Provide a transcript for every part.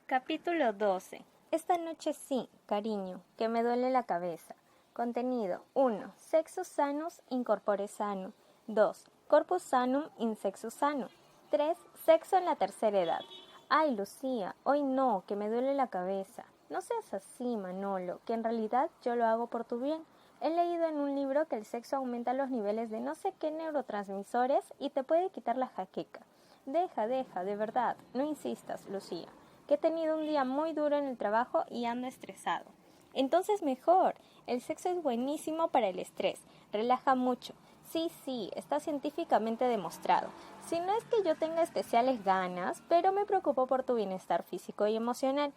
Capítulo 12. Esta noche sí, cariño, que me duele la cabeza. Contenido 1. Sexus sanus in corpore sano. 2. Corpus sanum in sexus sano. 3. Sexo en la tercera edad. Ay, Lucía, hoy no, que me duele la cabeza. No seas así, Manolo, que en realidad yo lo hago por tu bien. He leído en un libro que el sexo aumenta los niveles de no sé qué neurotransmisores y te puede quitar la jaqueca. Deja, de verdad, no insistas, Lucía, que he tenido un día muy duro en el trabajo y ando estresado. Entonces mejor, el sexo es buenísimo para el estrés, relaja mucho. Sí, está científicamente demostrado. Si no es que yo tenga especiales ganas, pero me preocupo por tu bienestar físico y emocional.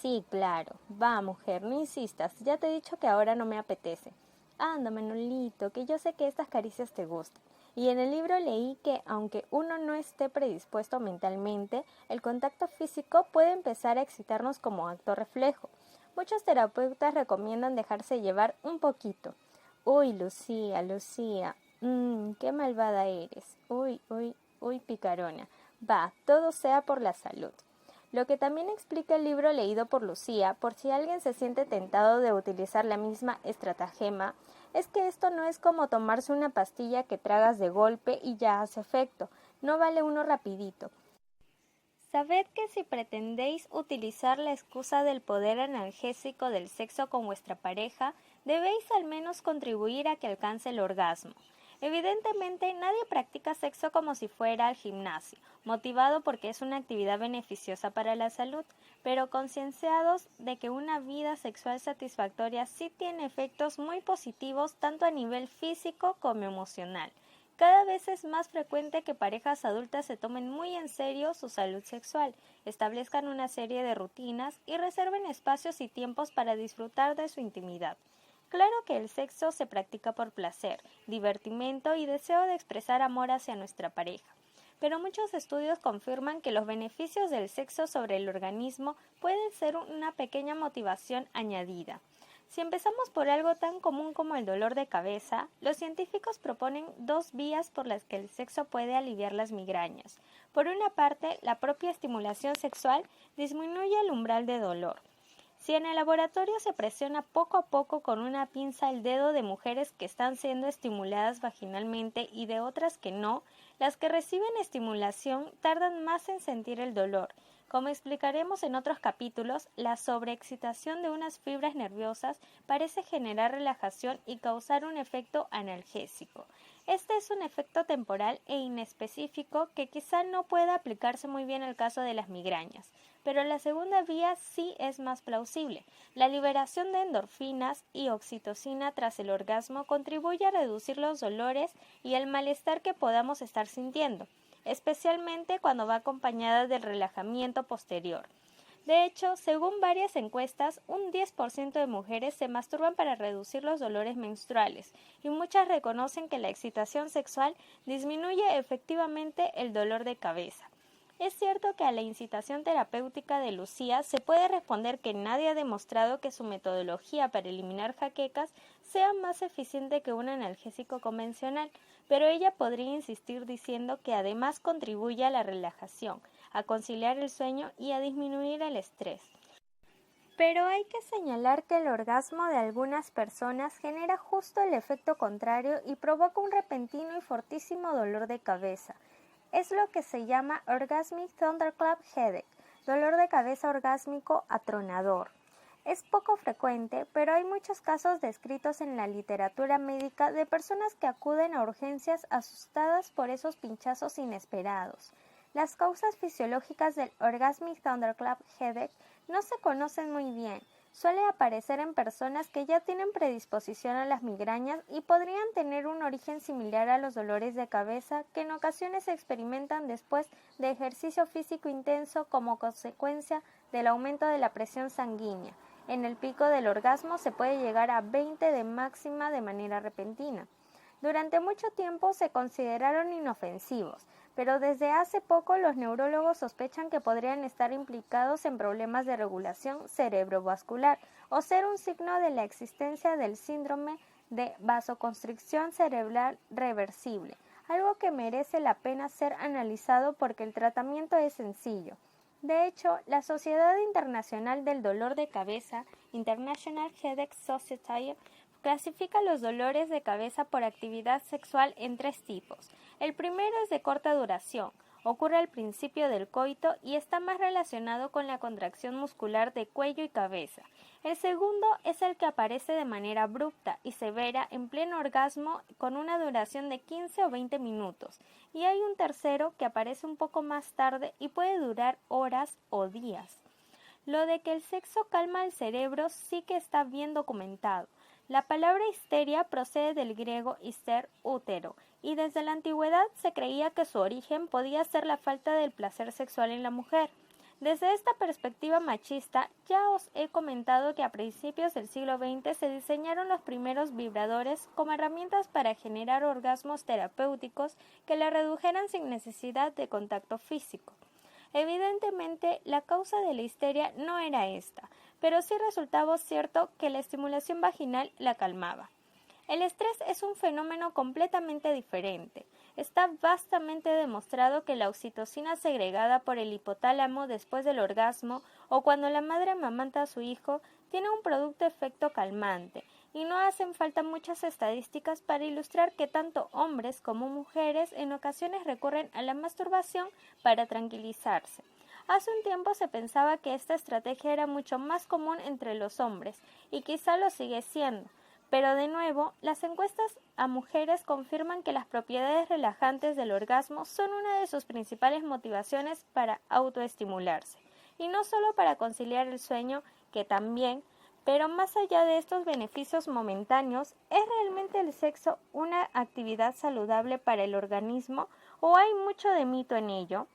Sí, claro. Va, mujer, no insistas, ya te he dicho que ahora no me apetece. Anda, Manolito, que yo sé que estas caricias te gustan. Y en el libro leí que, aunque uno no esté predispuesto mentalmente, el contacto físico puede empezar a excitarnos como acto reflejo. Muchos terapeutas recomiendan dejarse llevar un poquito. Uy, Lucía, qué malvada eres. Uy, picarona. Va, todo sea por la salud. Lo que también explica el libro leído por Lucía, por si alguien se siente tentado de utilizar la misma estratagema, es que esto no es como tomarse una pastilla que tragas de golpe y ya hace efecto, no vale uno rapidito. Sabed que si pretendéis utilizar la excusa del poder analgésico del sexo con vuestra pareja, debéis al menos contribuir a que alcance el orgasmo. Evidentemente, nadie practica sexo como si fuera al gimnasio, motivado porque es una actividad beneficiosa para la salud, pero concienciados de que una vida sexual satisfactoria sí tiene efectos muy positivos tanto a nivel físico como emocional. Cada vez es más frecuente que parejas adultas se tomen muy en serio su salud sexual, establezcan una serie de rutinas y reserven espacios y tiempos para disfrutar de su intimidad. Claro que el sexo se practica por placer, divertimento y deseo de expresar amor hacia nuestra pareja. Pero muchos estudios confirman que los beneficios del sexo sobre el organismo pueden ser una pequeña motivación añadida. Si empezamos por algo tan común como el dolor de cabeza, los científicos proponen dos vías por las que el sexo puede aliviar las migrañas. Por una parte, la propia estimulación sexual disminuye el umbral de dolor. Si en el laboratorio se presiona poco a poco con una pinza el dedo de mujeres que están siendo estimuladas vaginalmente y de otras que no, las que reciben estimulación tardan más en sentir el dolor. Como explicaremos en otros capítulos, la sobreexcitación de unas fibras nerviosas parece generar relajación y causar un efecto analgésico. Este es un efecto temporal e inespecífico que quizá no pueda aplicarse muy bien al caso de las migrañas, pero la segunda vía sí es más plausible. La liberación de endorfinas y oxitocina tras el orgasmo contribuye a reducir los dolores y el malestar que podamos estar sintiendo, especialmente cuando va acompañada del relajamiento posterior. De hecho, según varias encuestas, un 10% de mujeres se masturban para reducir los dolores menstruales y muchas reconocen que la excitación sexual disminuye efectivamente el dolor de cabeza. Es cierto que a la incitación terapéutica de Lucía se puede responder que nadie ha demostrado que su metodología para eliminar jaquecas sea más eficiente que un analgésico convencional, pero ella podría insistir diciendo que además contribuye a la relajación, a conciliar el sueño y a disminuir el estrés. Pero hay que señalar que el orgasmo de algunas personas genera justo el efecto contrario y provoca un repentino y fortísimo dolor de cabeza. Es lo que se llama Orgasmic Thunderclap Headache, dolor de cabeza orgásmico atronador. Es poco frecuente, pero hay muchos casos descritos en la literatura médica de personas que acuden a urgencias asustadas por esos pinchazos inesperados. Las causas fisiológicas del Orgasmic Thunderclap Headache no se conocen muy bien. Suele aparecer en personas que ya tienen predisposición a las migrañas y podrían tener un origen similar a los dolores de cabeza que en ocasiones se experimentan después de ejercicio físico intenso como consecuencia del aumento de la presión sanguínea. En el pico del orgasmo se puede llegar a 20 de máxima de manera repentina. Durante mucho tiempo se consideraron inofensivos, pero desde hace poco los neurólogos sospechan que podrían estar implicados en problemas de regulación cerebrovascular o ser un signo de la existencia del síndrome de vasoconstricción cerebral reversible, algo que merece la pena ser analizado porque el tratamiento es sencillo. De hecho, la Sociedad Internacional del Dolor de Cabeza, International Headache Society, clasifica los dolores de cabeza por actividad sexual en 3 tipos. El primero es de corta duración, ocurre al principio del coito y está más relacionado con la contracción muscular de cuello y cabeza. El segundo es el que aparece de manera abrupta y severa en pleno orgasmo con una duración de 15 o 20 minutos. Y hay un tercero que aparece un poco más tarde y puede durar horas o días. Lo de que el sexo calma el cerebro sí que está bien documentado. La palabra histeria procede del griego hister, útero, y desde la antigüedad se creía que su origen podía ser la falta del placer sexual en la mujer. Desde esta perspectiva machista, ya os he comentado que a principios del siglo XX se diseñaron los primeros vibradores como herramientas para generar orgasmos terapéuticos que la redujeran sin necesidad de contacto físico. Evidentemente, la causa de la histeria no era esta, pero sí resultaba cierto que la estimulación vaginal la calmaba. El estrés es un fenómeno completamente diferente. Está vastamente demostrado que la oxitocina segregada por el hipotálamo después del orgasmo o cuando la madre amamanta a su hijo tiene un producto efecto calmante, y no hacen falta muchas estadísticas para ilustrar que tanto hombres como mujeres en ocasiones recurren a la masturbación para tranquilizarse. Hace un tiempo se pensaba que esta estrategia era mucho más común entre los hombres, y quizá lo sigue siendo. Pero de nuevo, las encuestas a mujeres confirman que las propiedades relajantes del orgasmo son una de sus principales motivaciones para autoestimularse, y no solo para conciliar el sueño, que también, pero más allá de estos beneficios momentáneos, ¿es realmente el sexo una actividad saludable para el organismo o hay mucho de mito en ello?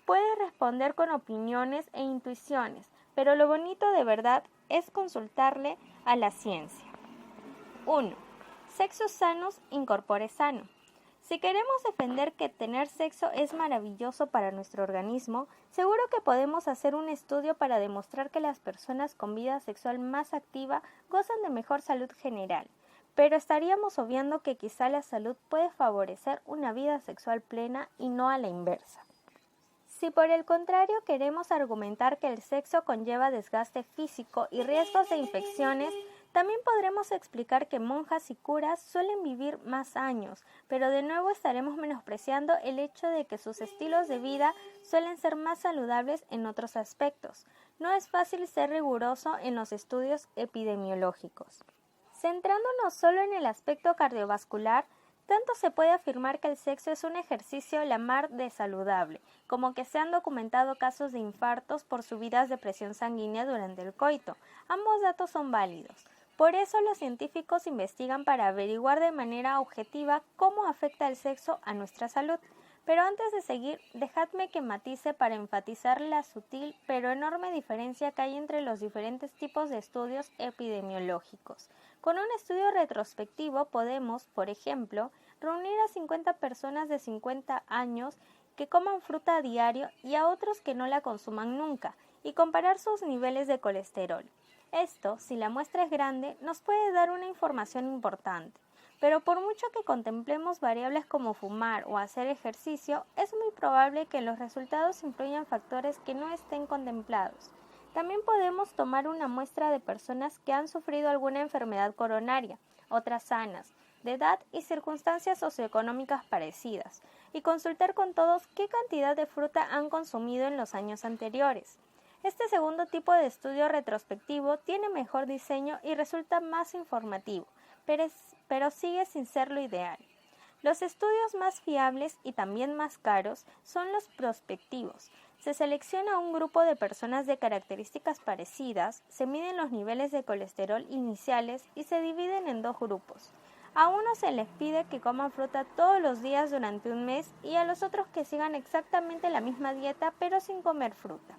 Puedes responder con opiniones e intuiciones, pero lo bonito de verdad es consultarle a la ciencia. 1. Sexos sanos, incorpore sano. Si queremos defender que tener sexo es maravilloso para nuestro organismo, seguro que podemos hacer un estudio para demostrar que las personas con vida sexual más activa gozan de mejor salud general. Pero estaríamos obviando que quizá la salud puede favorecer una vida sexual plena y no a la inversa. Si por el contrario queremos argumentar que el sexo conlleva desgaste físico y riesgos de infecciones, también podremos explicar que monjas y curas suelen vivir más años, pero de nuevo estaremos menospreciando el hecho de que sus estilos de vida suelen ser más saludables en otros aspectos. No es fácil ser riguroso en los estudios epidemiológicos. Centrándonos solo en el aspecto cardiovascular, tanto se puede afirmar que el sexo es un ejercicio la mar de saludable, como que se han documentado casos de infartos por subidas de presión sanguínea durante el coito. Ambos datos son válidos. Por eso los científicos investigan para averiguar de manera objetiva cómo afecta el sexo a nuestra salud. Pero antes de seguir, dejadme que matice para enfatizar la sutil pero enorme diferencia que hay entre los diferentes tipos de estudios epidemiológicos. Con un estudio retrospectivo podemos, por ejemplo, reunir a 50 personas de 50 años que coman fruta a diario y a otros que no la consuman nunca, y comparar sus niveles de colesterol. Esto, si la muestra es grande, nos puede dar una información importante. Pero por mucho que contemplemos variables como fumar o hacer ejercicio, es muy probable que en los resultados influyan factores que no estén contemplados. También podemos tomar una muestra de personas que han sufrido alguna enfermedad coronaria, otras sanas, de edad y circunstancias socioeconómicas parecidas, y consultar con todos qué cantidad de fruta han consumido en los años anteriores. Este segundo tipo de estudio retrospectivo tiene mejor diseño y resulta más informativo, pero sigue sin ser lo ideal. Los estudios más fiables y también más caros son los prospectivos. Se selecciona un grupo de personas de características parecidas, se miden los niveles de colesterol iniciales y se dividen en 2 grupos. A unos se les pide que coman fruta todos los días durante un mes y a los otros que sigan exactamente la misma dieta pero sin comer fruta.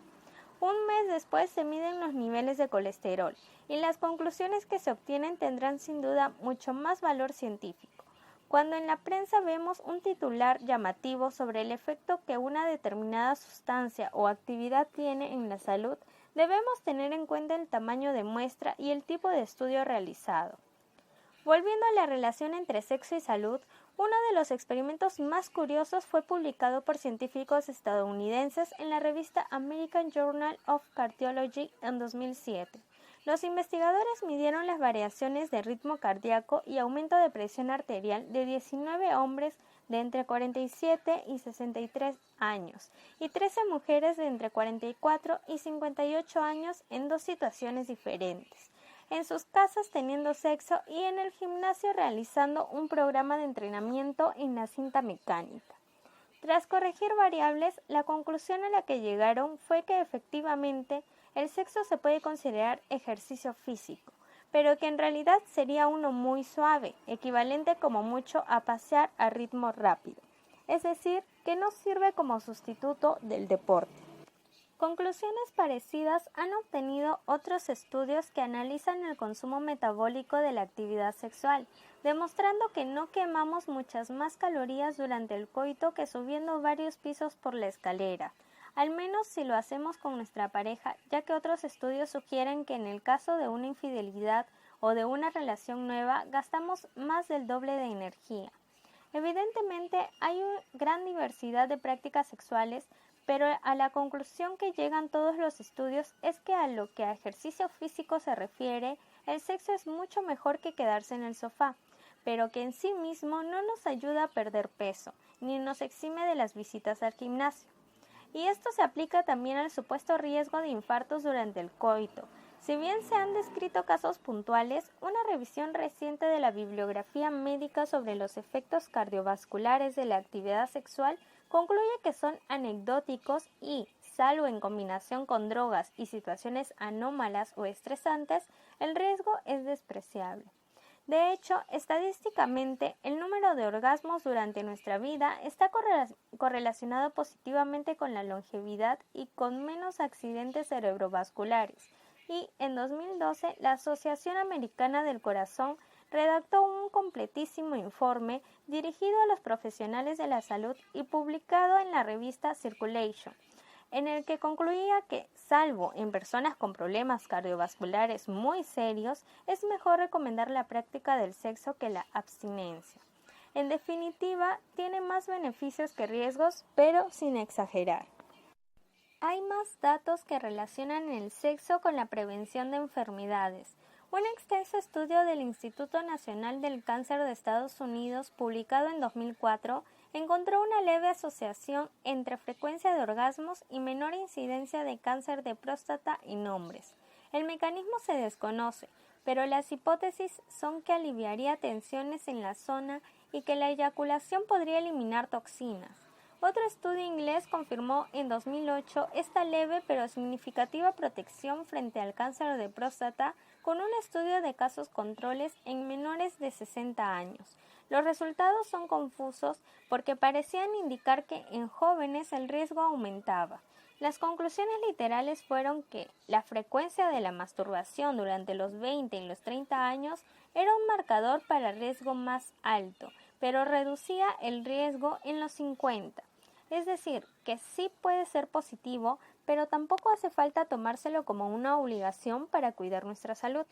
Un mes después se miden los niveles de colesterol y las conclusiones que se obtienen tendrán sin duda mucho más valor científico. Cuando en la prensa vemos un titular llamativo sobre el efecto que una determinada sustancia o actividad tiene en la salud, debemos tener en cuenta el tamaño de muestra y el tipo de estudio realizado. Volviendo a la relación entre sexo y salud, Uno de los experimentos más curiosos fue publicado por científicos estadounidenses en la revista American Journal of Cardiology en 2007. Los investigadores midieron las variaciones de ritmo cardíaco y aumento de presión arterial de 19 hombres de entre 47 y 63 años y 13 mujeres de entre 44 y 58 años en dos situaciones diferentes, en sus casas teniendo sexo y en el gimnasio realizando un programa de entrenamiento en la cinta mecánica. Tras corregir variables, la conclusión a la que llegaron fue que efectivamente el sexo se puede considerar ejercicio físico, pero que en realidad sería uno muy suave, equivalente como mucho a pasear a ritmo rápido, es decir, que no sirve como sustituto del deporte. Conclusiones parecidas han obtenido otros estudios que analizan el consumo metabólico de la actividad sexual, demostrando que no quemamos muchas más calorías durante el coito que subiendo varios pisos por la escalera, al menos si lo hacemos con nuestra pareja, ya que otros estudios sugieren que en el caso de una infidelidad o de una relación nueva gastamos más del doble de energía. Evidentemente hay una gran diversidad de prácticas sexuales, pero a la conclusión que llegan todos los estudios es que a lo que a ejercicio físico se refiere, el sexo es mucho mejor que quedarse en el sofá, pero que en sí mismo no nos ayuda a perder peso, ni nos exime de las visitas al gimnasio. Y esto se aplica también al supuesto riesgo de infartos durante el coito. Si bien se han descrito casos puntuales, una revisión reciente de la bibliografía médica sobre los efectos cardiovasculares de la actividad sexual concluye que son anecdóticos y, salvo en combinación con drogas y situaciones anómalas o estresantes, el riesgo es despreciable. De hecho, estadísticamente, el número de orgasmos durante nuestra vida está correlacionado positivamente con la longevidad y con menos accidentes cerebrovasculares. Y en 2012, la Asociación Americana del Corazón redactó un completísimo informe dirigido a los profesionales de la salud y publicado en la revista Circulation, en el que concluía que, salvo en personas con problemas cardiovasculares muy serios, es mejor recomendar la práctica del sexo que la abstinencia. En definitiva, tiene más beneficios que riesgos, pero sin exagerar. Hay más datos que relacionan el sexo con la prevención de enfermedades. Un extenso estudio del Instituto Nacional del Cáncer de Estados Unidos, publicado en 2004, encontró una leve asociación entre frecuencia de orgasmos y menor incidencia de cáncer de próstata en hombres. El mecanismo se desconoce, pero las hipótesis son que aliviaría tensiones en la zona y que la eyaculación podría eliminar toxinas. Otro estudio inglés confirmó en 2008 esta leve pero significativa protección frente al cáncer de próstata con un estudio de casos controles en menores de 60 años. Los resultados son confusos porque parecían indicar que en jóvenes el riesgo aumentaba. Las conclusiones literales fueron que la frecuencia de la masturbación durante los 20 y los 30 años era un marcador para riesgo más alto, pero reducía el riesgo en los 50. Es decir, que sí puede ser positivo, pero tampoco hace falta tomárselo como una obligación para cuidar nuestra salud.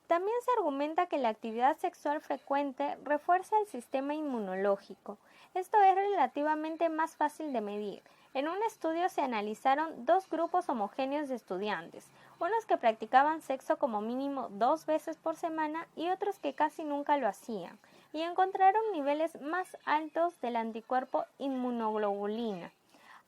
También se argumenta que la actividad sexual frecuente refuerza el sistema inmunológico. Esto es relativamente más fácil de medir. En un estudio se analizaron dos grupos homogéneos de estudiantes, unos que practicaban sexo como mínimo 2 veces por semana y otros que casi nunca lo hacían, y encontraron niveles más altos del anticuerpo inmunoglobulina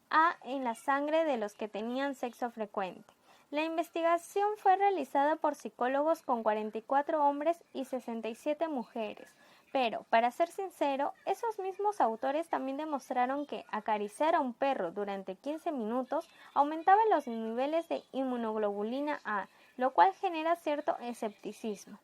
A en la sangre de los que tenían sexo frecuente. La investigación fue realizada por psicólogos con 44 hombres y 67 mujeres, pero, para ser sincero, esos mismos autores también demostraron que acariciar a un perro durante 15 minutos aumentaba los niveles de inmunoglobulina A, lo cual genera cierto escepticismo.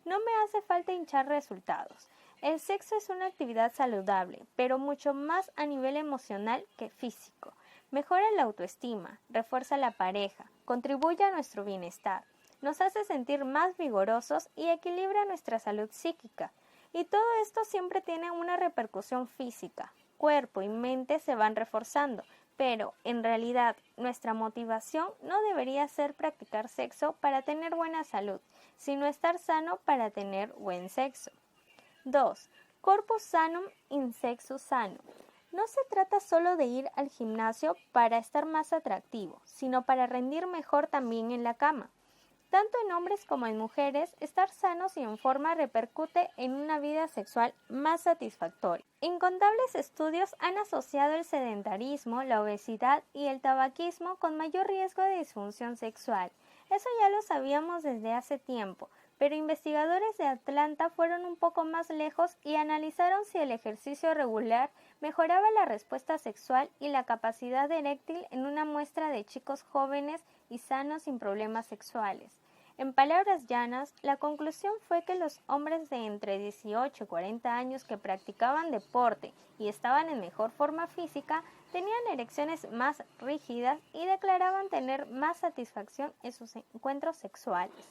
No me hace falta hinchar resultados. El sexo es una actividad saludable, pero mucho más a nivel emocional que físico. Mejora la autoestima, refuerza la pareja, contribuye a nuestro bienestar, nos hace sentir más vigorosos y equilibra nuestra salud psíquica. Y todo esto siempre tiene una repercusión física. Cuerpo y mente se van reforzando, pero en realidad nuestra motivación no debería ser practicar sexo para tener buena salud, sino estar sano para tener buen sexo. 2. Corpus sanum in sexo sano. No se trata solo de ir al gimnasio para estar más atractivo, sino para rendir mejor también en la cama. Tanto en hombres como en mujeres, estar sanos y en forma repercute en una vida sexual más satisfactoria. Incontables estudios han asociado el sedentarismo, la obesidad y el tabaquismo con mayor riesgo de disfunción sexual. Eso ya lo sabíamos desde hace tiempo, pero investigadores de Atlanta fueron un poco más lejos y analizaron si el ejercicio regular mejoraba la respuesta sexual y la capacidad eréctil en una muestra de chicos jóvenes y sanos sin problemas sexuales. En palabras llanas, la conclusión fue que los hombres de entre 18 y 40 años que practicaban deporte y estaban en mejor forma física tenían erecciones más rígidas y declaraban tener más satisfacción en sus encuentros sexuales.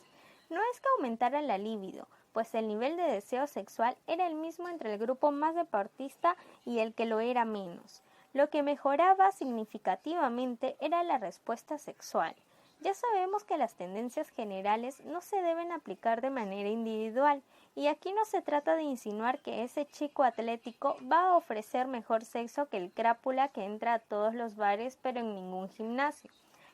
No es que aumentara la libido, pues el nivel de deseo sexual era el mismo entre el grupo más deportista y el que lo era menos. Lo que mejoraba significativamente era la respuesta sexual. Ya sabemos que las tendencias generales no se deben aplicar de manera individual, y aquí no se trata de insinuar que ese chico atlético va a ofrecer mejor sexo que el crápula que entra a todos los bares pero en ningún gimnasio.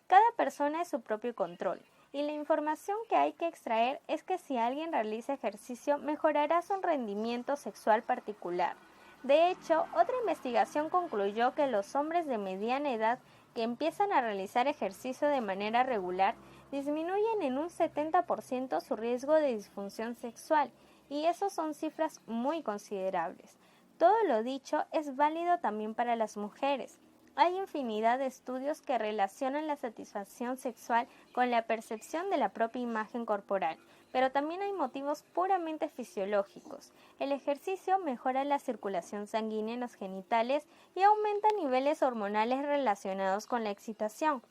Cada persona es su propio control, y la información que hay que extraer es que si alguien realiza ejercicio mejorará su rendimiento sexual particular. De hecho, otra investigación concluyó que los hombres de mediana edad que empiezan a realizar ejercicio de manera regular disminuyen en un 70% su riesgo de disfunción sexual, y eso son cifras muy considerables. Todo lo dicho es válido también para las mujeres. Hay infinidad de estudios que relacionan la satisfacción sexual con la percepción de la propia imagen corporal, pero también hay motivos puramente fisiológicos. El ejercicio mejora la circulación sanguínea en los genitales y aumenta niveles hormonales relacionados con la excitación.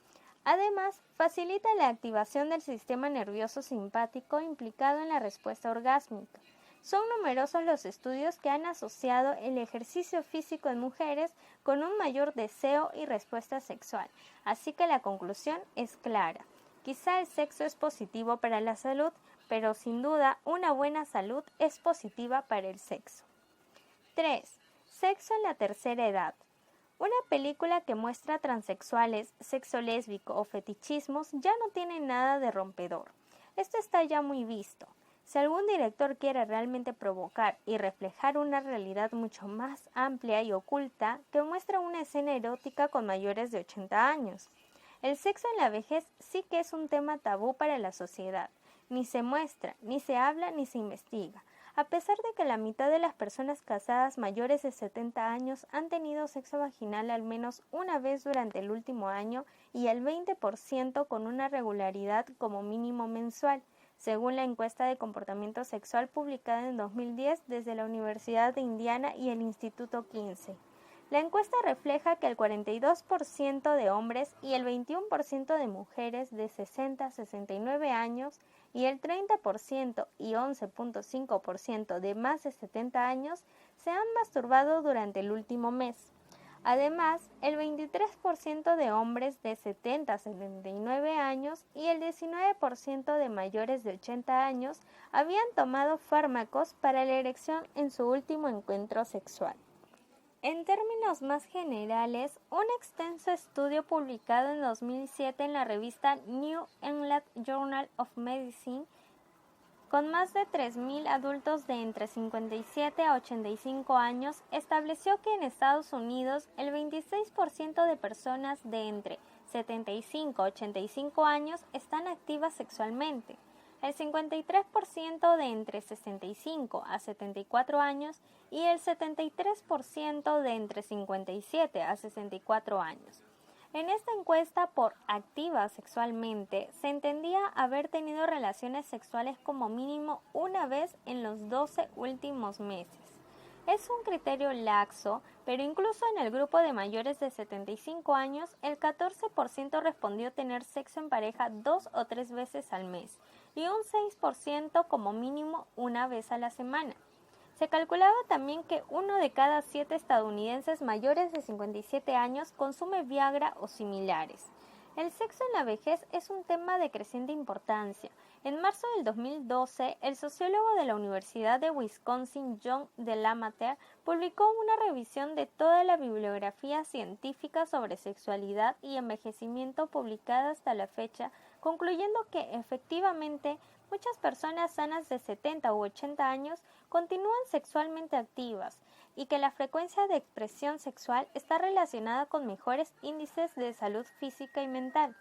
Además, facilita la activación del sistema nervioso simpático implicado en la respuesta orgásmica. Son numerosos los estudios que han asociado el ejercicio físico en mujeres con un mayor deseo y respuesta sexual, así que la conclusión es clara. Quizá el sexo es positivo para la salud, pero sin duda una buena salud es positiva para el sexo. 3. Sexo en la tercera edad. Una película que muestra transexuales, sexo lésbico o fetichismos ya no tiene nada de rompedor. Esto está ya muy visto. Si algún director quiere realmente provocar y reflejar una realidad mucho más amplia y oculta, que muestra una escena erótica con mayores de 80 años. El sexo en la vejez sí que es un tema tabú para la sociedad. Ni se muestra, ni se habla, ni se investiga. A pesar de que la mitad de las personas casadas mayores de 70 años han tenido sexo vaginal al menos una vez durante el último año y el 20% con una regularidad como mínimo mensual, según la encuesta de comportamiento sexual publicada en 2010 desde la Universidad de Indiana y el Instituto Kinsey. La encuesta refleja que el 42% de hombres y el 21% de mujeres de 60 a 69 años y el 30% y 11.5% de más de 70 años se han masturbado durante el último mes. Además, el 23% de hombres de 70 a 79 años y el 19% de mayores de 80 años habían tomado fármacos para la erección en su último encuentro sexual. En términos más generales, un extenso estudio publicado en 2007 en la revista New England Journal of Medicine, con más de 3.000 adultos de entre 57 a 85 años, estableció que en Estados Unidos el 26% de personas de entre 75 a 85 años están activas sexualmente, el 53% de entre 65 a 74 años y el 73% de entre 57 a 64 años. En esta encuesta por activa sexualmente se entendía haber tenido relaciones sexuales como mínimo una vez en los 12 últimos meses. Es un criterio laxo, pero incluso en el grupo de mayores de 75 años, el 14% respondió tener sexo en pareja 2 o 3 veces al mes y un 6% como mínimo una vez a la semana. Se calculaba también que 1 de cada 7 estadounidenses mayores de 57 años consume Viagra o similares. El sexo en la vejez es un tema de creciente importancia. En marzo del 2012, el sociólogo de la Universidad de Wisconsin, John DeLamater, publicó una revisión de toda la bibliografía científica sobre sexualidad y envejecimiento publicada hasta la fecha, concluyendo que, efectivamente, muchas personas sanas de 70 u 80 años continúan sexualmente activas y que la frecuencia de expresión sexual está relacionada con mejores índices de salud física y mental.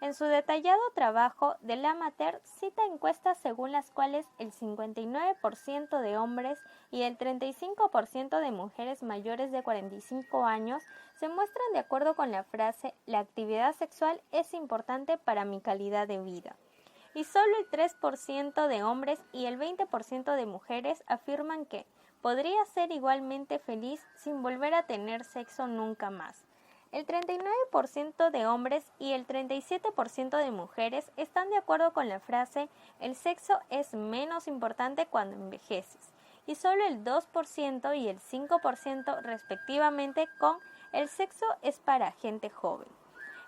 En su detallado trabajo, DeLamater cita encuestas según las cuales el 59% de hombres y el 35% de mujeres mayores de 45 años se muestran de acuerdo con la frase «La actividad sexual es importante para mi calidad de vida». Y solo el 3% de hombres y el 20% de mujeres afirman que podría ser igualmente feliz sin volver a tener sexo nunca más. El 39% de hombres y el 37% de mujeres están de acuerdo con la frase «el sexo es menos importante cuando envejeces» y solo el 2% y el 5% respectivamente con «el sexo es para gente joven».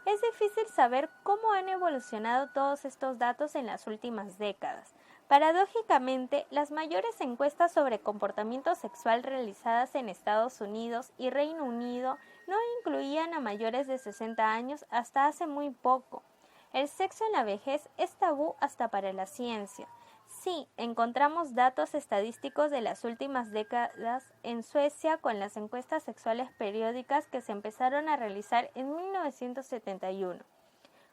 Es difícil saber cómo han evolucionado todos estos datos en las últimas décadas. Paradójicamente, las mayores encuestas sobre comportamiento sexual realizadas en Estados Unidos y Reino Unido no incluían a mayores de 60 años hasta hace muy poco. El sexo en la vejez es tabú hasta para la ciencia. Sí, encontramos datos estadísticos de las últimas décadas en Suecia con las encuestas sexuales periódicas que se empezaron a realizar en 1971.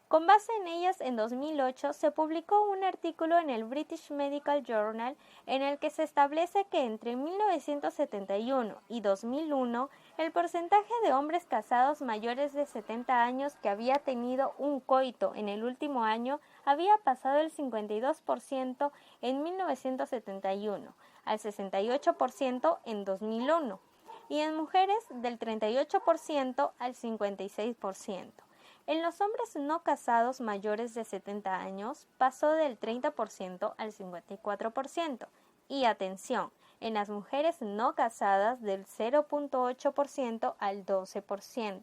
Con base en ellas, en 2008 se publicó un artículo en el British Medical Journal en el que se establece que entre 1971 y 2001 el porcentaje de hombres casados mayores de 70 años que había tenido un coito en el último año había pasado del 52% en 1971 al 68% en 2001 y en mujeres del 38% al 56%. En los hombres no casados mayores de 70 años pasó del 30% al 54%. Y atención, en las mujeres no casadas del 0.8% al 12%.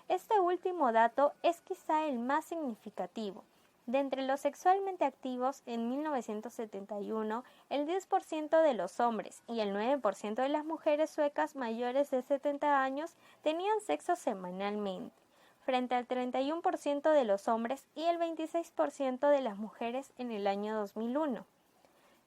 Este último dato es quizá el más significativo. De entre los sexualmente activos en 1971, el 10% de los hombres y el 9% de las mujeres suecas mayores de 70 años tenían sexo semanalmente, frente al 31% de los hombres y el 26% de las mujeres en el año 2001.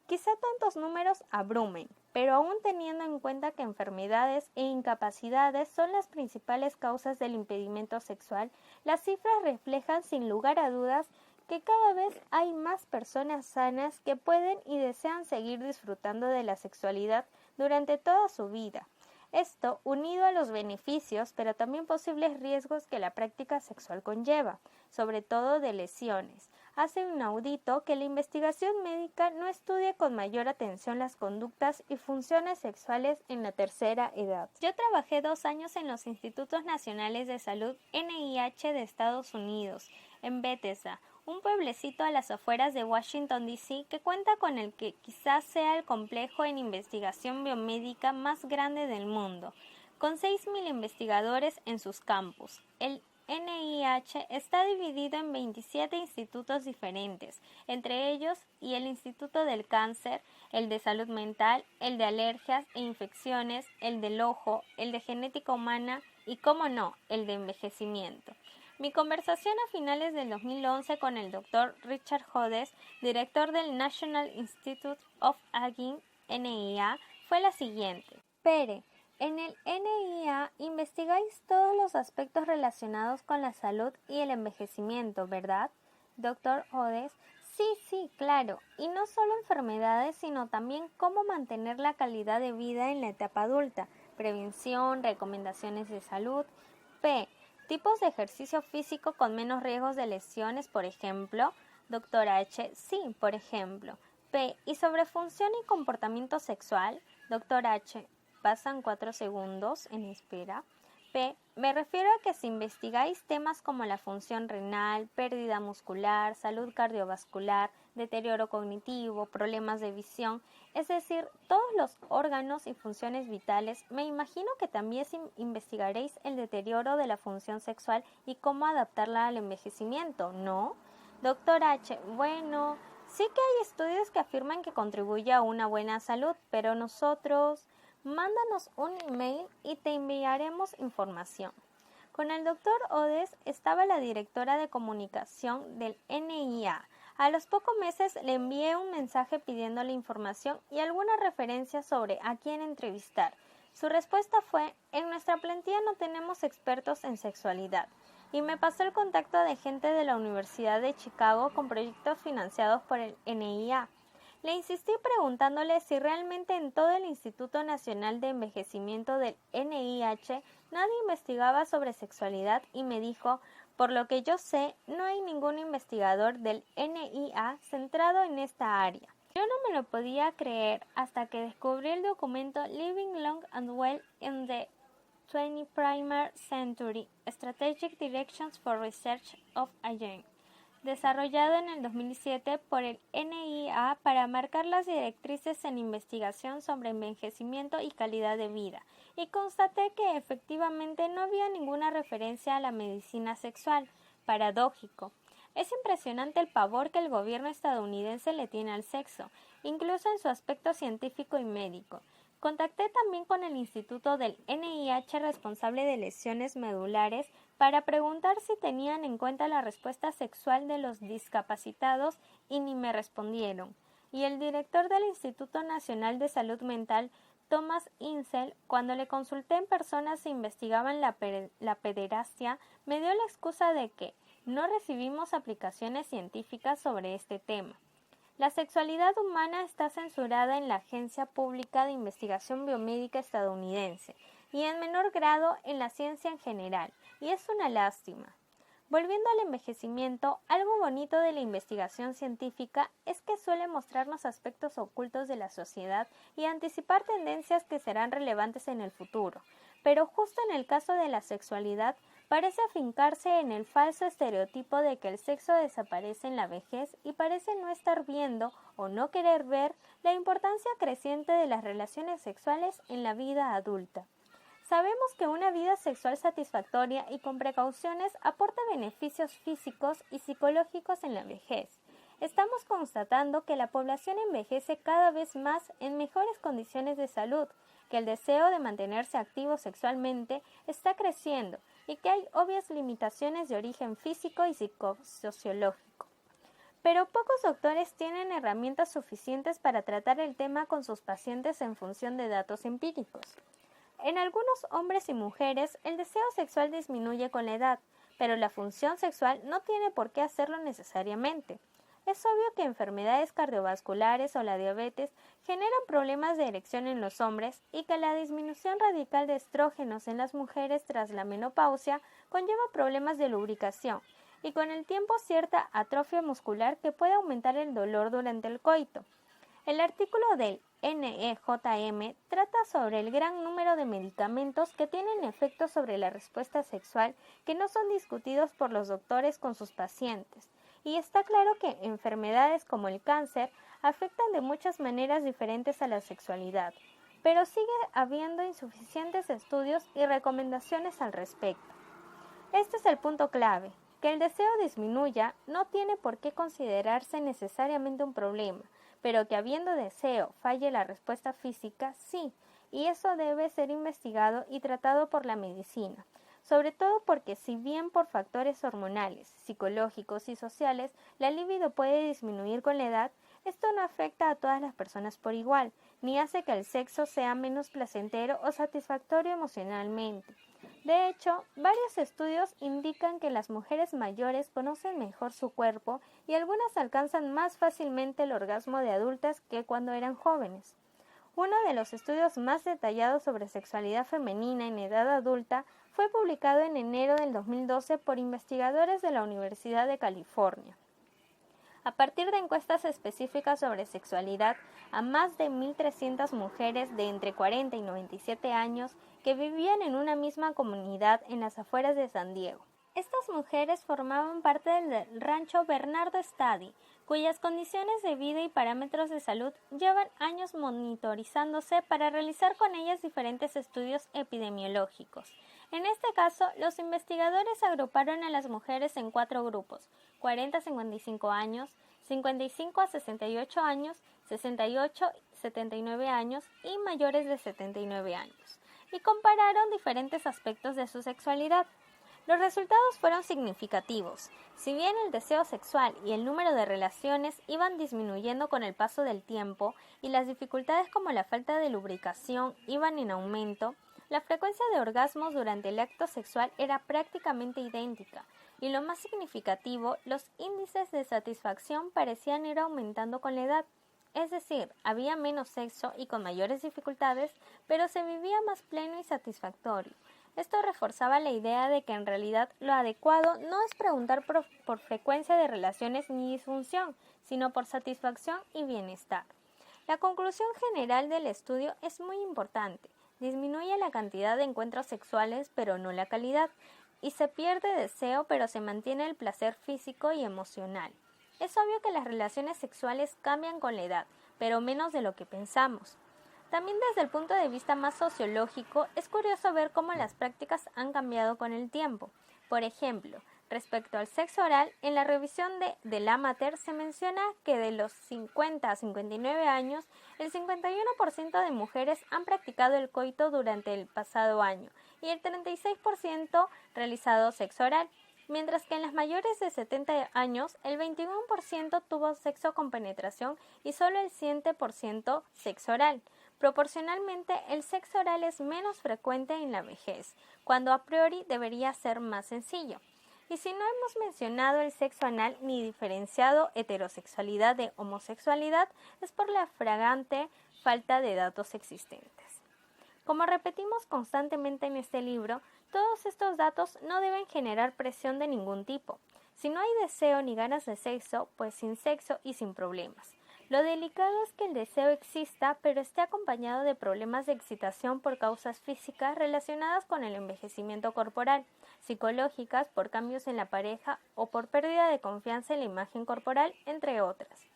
Quizá tantos números abrumen, pero aún teniendo en cuenta que enfermedades e incapacidades son las principales causas del impedimento sexual, las cifras reflejan sin lugar a dudas que cada vez hay más personas sanas que pueden y desean seguir disfrutando de la sexualidad durante toda su vida. Esto, unido a los beneficios, pero también posibles riesgos que la práctica sexual conlleva, sobre todo de lesiones, hace inaudito que la investigación médica no estudie con mayor atención las conductas y funciones sexuales en la tercera edad. Yo trabajé 2 años en los Institutos Nacionales de Salud NIH de Estados Unidos, en Bethesda, un pueblecito a las afueras de Washington, D.C., que cuenta con el que quizás sea el complejo en investigación biomédica más grande del mundo, con 6.000 investigadores en sus campus. El NIH está dividido en 27 institutos diferentes, entre ellos y el Instituto del Cáncer, el de Salud Mental, el de Alergias e Infecciones, el del Ojo, el de Genética Humana y, cómo no, el de Envejecimiento. Mi conversación a finales del 2011 con el Dr. Richard Hodges, director del National Institute of Aging, NIA, fue la siguiente. Pere, en el NIA investigáis todos los aspectos relacionados con la salud y el envejecimiento, ¿verdad? Dr. Hodges, sí, claro, y no solo enfermedades, sino también cómo mantener la calidad de vida en la etapa adulta, prevención, recomendaciones de salud. P. Tipos de ejercicio físico con menos riesgos de lesiones, por ejemplo. Dr. H. Sí, por ejemplo. P. ¿Y sobre función y comportamiento sexual? Dr. H. Pasan 4 segundos en espera. P. Me refiero a que si investigáis temas como la función renal, pérdida muscular, salud cardiovascular, deterioro cognitivo, problemas de visión, es decir, todos los órganos y funciones vitales, me imagino que también investigaréis el deterioro de la función sexual y cómo adaptarla al envejecimiento, ¿no? Doctor H. Bueno, sí que hay estudios que afirman que contribuye a una buena salud, pero nosotros... Mándanos un email y te enviaremos información. Con el doctor Odes estaba la directora de comunicación del NIA. A los pocos meses le envié un mensaje pidiéndole información y alguna referencia sobre a quién entrevistar. Su respuesta fue: en nuestra plantilla no tenemos expertos en sexualidad. Y me pasó el contacto de gente de la Universidad de Chicago con proyectos financiados por el NIA. Le insistí preguntándole si realmente en todo el Instituto Nacional de Envejecimiento del NIH nadie investigaba sobre sexualidad y me dijo: por lo que yo sé, no hay ningún investigador del NIA centrado en esta área. Yo no me lo podía creer hasta que descubrí el documento Living Long and Well in the 21st Century, Strategic Directions for Research of Aging, desarrollado en el 2007 por el NIA para marcar las directrices en investigación sobre envejecimiento y calidad de vida, y constaté que efectivamente no había ninguna referencia a la medicina sexual. Paradójico. Es impresionante el pavor que el gobierno estadounidense le tiene al sexo, incluso en su aspecto científico y médico. Contacté también con el instituto del NIH responsable de lesiones medulares para preguntar si tenían en cuenta la respuesta sexual de los discapacitados y ni me respondieron. Y el director del Instituto Nacional de Salud Mental, Thomas Insel, cuando le consulté en persona si investigaban la pederastia, me dio la excusa de que no recibimos aplicaciones científicas sobre este tema. La sexualidad humana está censurada en la Agencia Pública de Investigación Biomédica estadounidense y en menor grado en la ciencia en general, y es una lástima. Volviendo al envejecimiento, algo bonito de la investigación científica es que suele mostrarnos aspectos ocultos de la sociedad y anticipar tendencias que serán relevantes en el futuro, pero justo en el caso de la sexualidad, parece afincarse en el falso estereotipo de que el sexo desaparece en la vejez y parece no estar viendo o no querer ver la importancia creciente de las relaciones sexuales en la vida adulta. Sabemos que una vida sexual satisfactoria y con precauciones aporta beneficios físicos y psicológicos en la vejez. Estamos constatando que la población envejece cada vez más en mejores condiciones de salud, que el deseo de mantenerse activo sexualmente está creciendo y que hay obvias limitaciones de origen físico y psicosociológico. Pero pocos doctores tienen herramientas suficientes para tratar el tema con sus pacientes en función de datos empíricos. En algunos hombres y mujeres el deseo sexual disminuye con la edad, pero la función sexual no tiene por qué hacerlo necesariamente. Es obvio que enfermedades cardiovasculares o la diabetes generan problemas de erección en los hombres y que la disminución radical de estrógenos en las mujeres tras la menopausia conlleva problemas de lubricación y con el tiempo cierta atrofia muscular que puede aumentar el dolor durante el coito. El artículo del NEJM trata sobre el gran número de medicamentos que tienen efectos sobre la respuesta sexual que no son discutidos por los doctores con sus pacientes. Y está claro que enfermedades como el cáncer afectan de muchas maneras diferentes a la sexualidad, pero sigue habiendo insuficientes estudios y recomendaciones al respecto. Este es el punto clave. Que el deseo disminuya no tiene por qué considerarse necesariamente un problema, pero que habiendo deseo falle la respuesta física, sí, y eso debe ser investigado y tratado por la medicina. Sobre todo porque si bien por factores hormonales, psicológicos y sociales la libido puede disminuir con la edad, esto no afecta a todas las personas por igual, ni hace que el sexo sea menos placentero o satisfactorio emocionalmente. De hecho, varios estudios indican que las mujeres mayores conocen mejor su cuerpo y algunas alcanzan más fácilmente el orgasmo de adultas que cuando eran jóvenes. Uno de los estudios más detallados sobre sexualidad femenina en edad adulta fue publicado en enero del 2012 por investigadores de la Universidad de California. A partir de encuestas específicas sobre sexualidad a más de 1.300 mujeres de entre 40 y 97 años que vivían en una misma comunidad en las afueras de San Diego. Estas mujeres formaban parte del rancho Bernardo Stadi, cuyas condiciones de vida y parámetros de salud llevan años monitorizándose para realizar con ellas diferentes estudios epidemiológicos. En este caso, los investigadores agruparon a las mujeres en 4 grupos: 40 a 55 años, 55 a 68 años, 68 a 79 años y mayores de 79 años, y compararon diferentes aspectos de su sexualidad. Los resultados fueron significativos. Si bien el deseo sexual y el número de relaciones iban disminuyendo con el paso del tiempo y las dificultades como la falta de lubricación iban en aumento, la frecuencia de orgasmos durante el acto sexual era prácticamente idéntica, y lo más significativo, los índices de satisfacción parecían ir aumentando con la edad. Es decir, había menos sexo y con mayores dificultades, pero se vivía más pleno y satisfactorio. Esto reforzaba la idea de que en realidad lo adecuado no es preguntar por frecuencia de relaciones ni disfunción, sino por satisfacción y bienestar. La conclusión general del estudio es muy importante. Disminuye la cantidad de encuentros sexuales, pero no la calidad, y se pierde deseo, pero se mantiene el placer físico y emocional. Es obvio que las relaciones sexuales cambian con la edad, pero menos de lo que pensamos. También desde el punto de vista más sociológico, es curioso ver cómo las prácticas han cambiado con el tiempo. Por ejemplo, respecto al sexo oral, en la revisión del Amateur se menciona que de los 50 a 59 años, el 51% de mujeres han practicado el coito durante el pasado año y el 36% realizado sexo oral, mientras que en las mayores de 70 años, el 21% tuvo sexo con penetración y solo el 7% sexo oral. Proporcionalmente, el sexo oral es menos frecuente en la vejez, cuando a priori debería ser más sencillo. Y si no hemos mencionado el sexo anal ni diferenciado heterosexualidad de homosexualidad, es por la flagrante falta de datos existentes. Como repetimos constantemente en este libro, todos estos datos no deben generar presión de ningún tipo. Si no hay deseo ni ganas de sexo, pues sin sexo y sin problemas. Lo delicado es que el deseo exista, pero esté acompañado de problemas de excitación por causas físicas relacionadas con el envejecimiento corporal, psicológicas por cambios en la pareja o por pérdida de confianza en la imagen corporal, entre otras.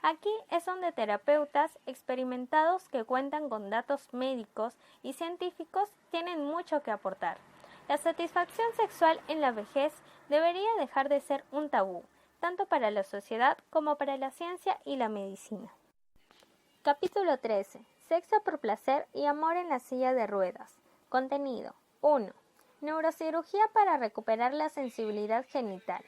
Aquí es donde terapeutas experimentados que cuentan con datos médicos y científicos tienen mucho que aportar. La satisfacción sexual en la vejez debería dejar de ser un tabú, tanto para la sociedad como para la ciencia y la medicina. Capítulo 13. Sexo por placer y amor en la silla de ruedas. Contenido. 1. Neurocirugía para recuperar la sensibilidad genital.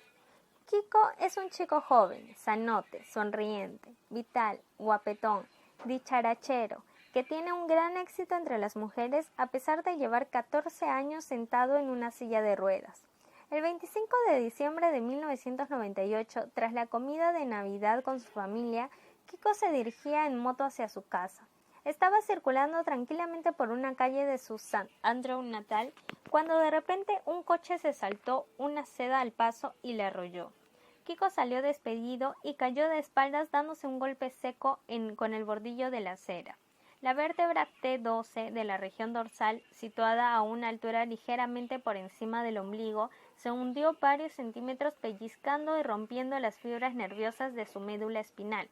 Kiko es un chico joven, sanote, sonriente, vital, guapetón, dicharachero, que tiene un gran éxito entre las mujeres a pesar de llevar 14 años sentado en una silla de ruedas. El 25 de diciembre de 1998, tras la comida de Navidad con su familia, Kiko se dirigía en moto hacia su casa. Estaba circulando tranquilamente por una calle de su St. Andrew natal, cuando de repente un coche se saltó una seda al paso y le arrolló. Kiko salió despedido y cayó de espaldas dándose un golpe seco con el bordillo de la acera. La vértebra T12 de la región dorsal, situada a una altura ligeramente por encima del ombligo, se hundió varios centímetros pellizcando y rompiendo las fibras nerviosas de su médula espinal.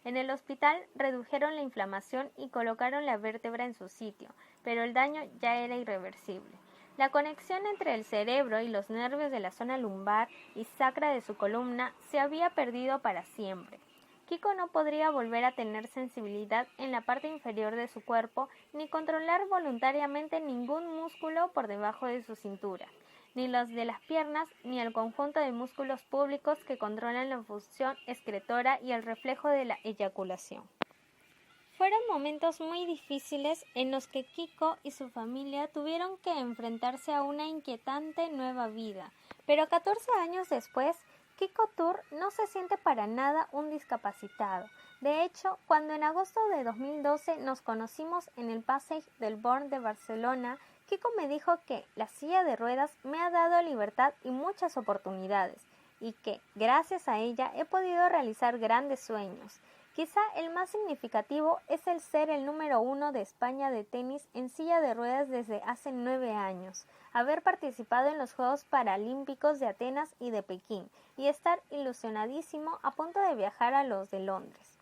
En el hospital redujeron la inflamación y colocaron la vértebra en su sitio, pero el daño ya era irreversible. La conexión entre el cerebro y los nervios de la zona lumbar y sacra de su columna se había perdido para siempre. Kiko no podría volver a tener sensibilidad en la parte inferior de su cuerpo ni controlar voluntariamente ningún músculo por debajo de su cintura, ni los de las piernas ni el conjunto de músculos públicos que controlan la función excretora y el reflejo de la eyaculación. Fueron momentos muy difíciles en los que Kiko y su familia tuvieron que enfrentarse a una inquietante nueva vida, pero 14 años después, Kiko Tour no se siente para nada un discapacitado. De hecho, cuando en agosto de 2012 nos conocimos en el Passage del Born de Barcelona, Kiko me dijo que la silla de ruedas me ha dado libertad y muchas oportunidades. y que, gracias a ella, he podido realizar grandes sueños. Quizá el más significativo es el ser el número 1 de España de tenis en silla de ruedas desde hace 9 años, haber participado en los Juegos Paralímpicos de Atenas y de Pekín, y estar ilusionadísimo a punto de viajar a los de Londres.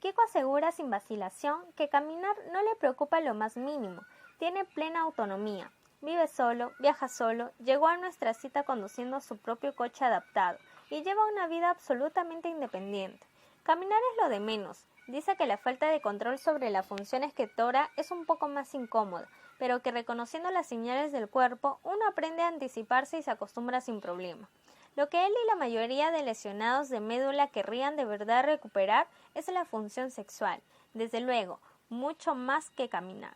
Kiko asegura sin vacilación que caminar no le preocupa lo más mínimo, tiene plena autonomía. Vive solo, viaja solo, llegó a nuestra cita conduciendo su propio coche adaptado y lleva una vida absolutamente independiente. Caminar es lo de menos. Dice que la falta de control sobre la función escritora es un poco más incómoda, pero que reconociendo las señales del cuerpo, uno aprende a anticiparse y se acostumbra sin problema. Lo que él y la mayoría de lesionados de médula querrían de verdad recuperar es la función sexual, desde luego, mucho más que caminar.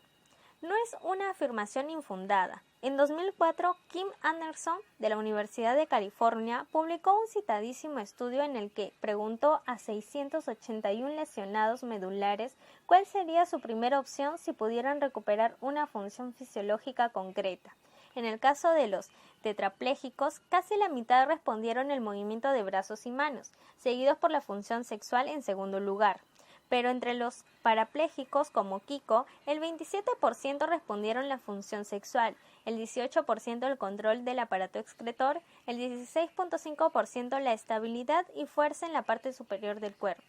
No es una afirmación infundada. En 2004, Kim Anderson, de la Universidad de California, publicó un citadísimo estudio en el que preguntó a 681 lesionados medulares cuál sería su primera opción si pudieran recuperar una función fisiológica concreta. En el caso de los tetraplégicos, casi la mitad respondieron el movimiento de brazos y manos, seguidos por la función sexual en segundo lugar. Pero entre los parapléjicos como Kiko, el 27% respondieron la función sexual, el 18% el control del aparato excretor, el 16.5% la estabilidad y fuerza en la parte superior del cuerpo,